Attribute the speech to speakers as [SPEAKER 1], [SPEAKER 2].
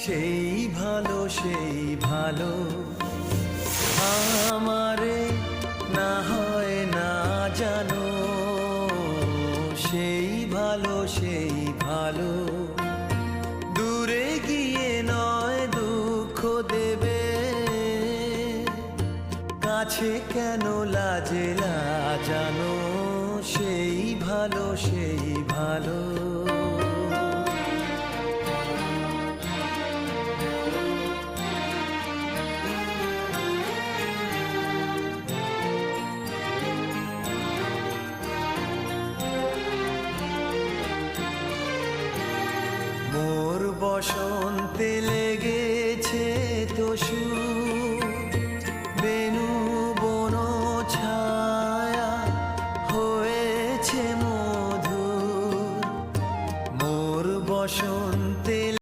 [SPEAKER 1] সেই ভালো সেই ভালো আমারে না হয় না জানো, সেই ভালো সেই ভালো দূরে গিয়ে নয় দুঃখ দেবে, কাছে কেন লাজে লাজানো, সেই ভালো সেই ভালো। মোর বসন্তে